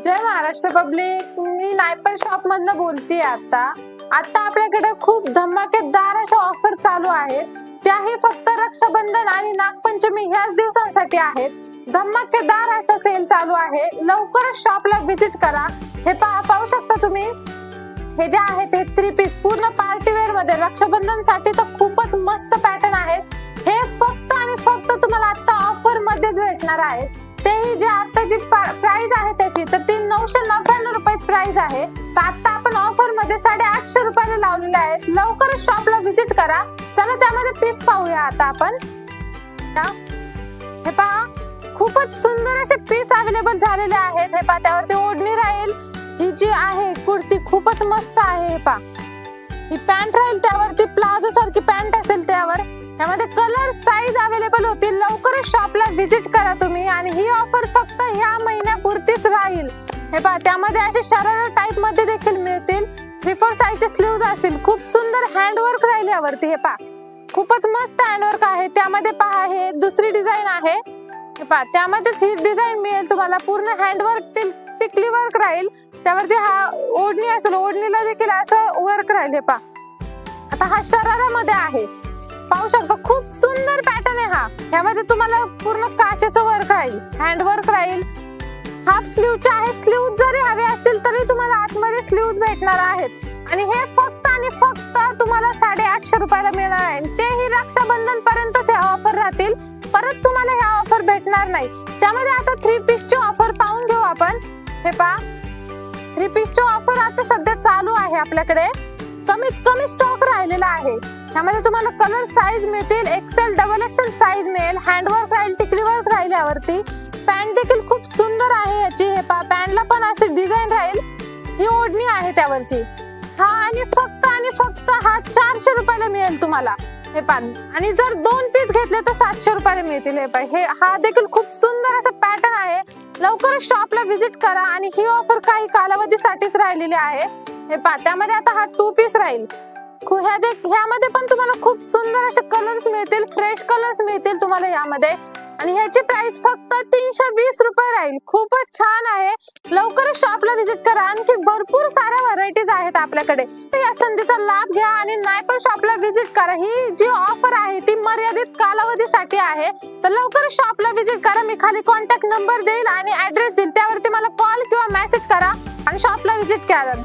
जय Maharashtra public, मी नायपर shop मधनं बोलते. आता आपल्याकडे खूप धमाकेदार अशा ऑफर चालू आहेत. त्याही फक्त रक्षाबंधन आणि नागपंचमी ह्याच दिवसांसाठी आहेत. धमाकेदार असा सेल चालू आहे. लवकरच शॉपला व्हिजिट करा. हे पाहू शकता तुम्ही, हे जे आहे ते 3 पीस पूर्ण पार्टी वेअर मध्ये रक्षाबंधन साठी तर खूपच मस्त पॅटर्न आहेत. हे फक्त आणि फक्त तुम्हाला आता ऑफर मध्येच भेटणार आहे. तेही जे आताची प्राइस आहे त्याची तर ती 999 रुपयाची प्राइस आहे. तर आता आपण ऑफर मध्ये 850 रुपयाला लावलेले आहेत. लवकरच शॉपला व्हिजिट करा. चला त्यामध्ये पीस पाहूया. आता आपण हे पहा, खूपच सुंदर असे पीस अवेलेबल झालेले आहेत. हे पहा, त्यावरती ओढणी राहील. ही जी आहे कुर्ती खूपच मस्त आहे. हे पहा, ही पॅन्ट राहील, त्यावरती प्लाझो सारखी पॅन्ट असेल. त्यावर यामध्ये कलर साईज अवेलेबल होतील. लवकरच शॉपला व्हिजिट करा तुम्ही. आणि ही ऑफर फक्त ह्या महिन्यापुरतीच राहील. हे पहा, त्यामध्ये असे शरारा टाइप मध्ये देखील मिळतील. 3/4 साइजचे स्लीव्ज असतील. खूप सुंदर हँडवर्क राहील यावरती. हे पहा, खूपच मस्त हँडवर्क आहे. त्यामध्ये पहा, हे दुसरी डिझाईन आहे. हे पहा, त्यामध्येच ही डिझाईन मिळेल तुम्हाला. पूर्ण हँडवर्क टिकली वर्क राहील. त्यावरती हा ओढणी असेल, ओढणीला देखील असं वर्क राहील. हे पहा, आता हा शरारा मध्ये आहे. पाहू शकता, खूप सुंदर पॅटर्न आहे हा. यामध्ये तुम्हाला पूर्ण काचेचं वर्क राहील, हँडवर्क राहील. हाफ स्लीवचे आहे. स्लीव जरी हवे असतील तरी तुम्हाला आतमध्ये स्लीव्ज भेटणार आहेत. आणि हे फक्त आणि फक्त तुम्हाला 850 रुपयाला मिळणार आहे. तेही रक्षाबंधन पर्यंतच हे ऑफर राहतील. परत तुम्हाला ह्या ऑफर भेटणार नाही. त्यामध्ये आता 3 पीसची ऑफर पाहून घेऊ आपण. हे पहा, 3 पीसची ऑफर आता सध्या चालू आहे. आपल्याकडे कमीत कमी स्टॉक राहिलेला आहे. यामध्ये तुम्हाला कलर साईज मिळतील. XL, XXL साईज मिळेल. हँडवर्क राहील, टिकली वर्क राहील यावरती. पॅन्ट देखील खूप सुंदर आहे याची. हे पहा, पॅन्टला पण अशी डिझाईन राहील. ही ओढणी आहे त्यावरची. हा आणि फक्त हा 400 रुपयाला मिळेल तुम्हाला. हे पहा, आणि जर 2 पीस घेतले तर 700 रुपयाला मिळतील. हे पहा, हा देखील खूप सुंदर असा पॅटर्न आहे. लवकरच शॉपला व्हिजिट करा. आणि ही ऑफर काही कालावधीसाठीच राहिलेली आहे. हे पहा, त्यामध्ये आता हा 2 पीस राहील. ह्यामध्ये पण तुम्हाला खूप सुंदर असे कलर्स मिळतील. फ्रेश कलर्स मिळतील तुम्हाला यामध्ये. आणि ह्याची प्राइस फक्त 320 रुपये राहील. खूपच छान आहे. लवकरच शॉपला व्हिजिट करा. आणखी भरपूर साऱ्या व्हरायटीज आहेत आपल्याकडे. या संधीचा लाभ घ्या आणि नायपर शॉपला व्हिजिट करा. ही जी ऑफर आहे ती मर्यादित कालावधीसाठी आहे. तर लवकरच शॉपला व्हिजिट करा. मी खाली कॉन्टॅक्ट नंबर देईल आणि ऍड्रेस देईल. त्यावरती मला कॉल किंवा मेसेज करा आणि शॉपला व्हिजिट करा.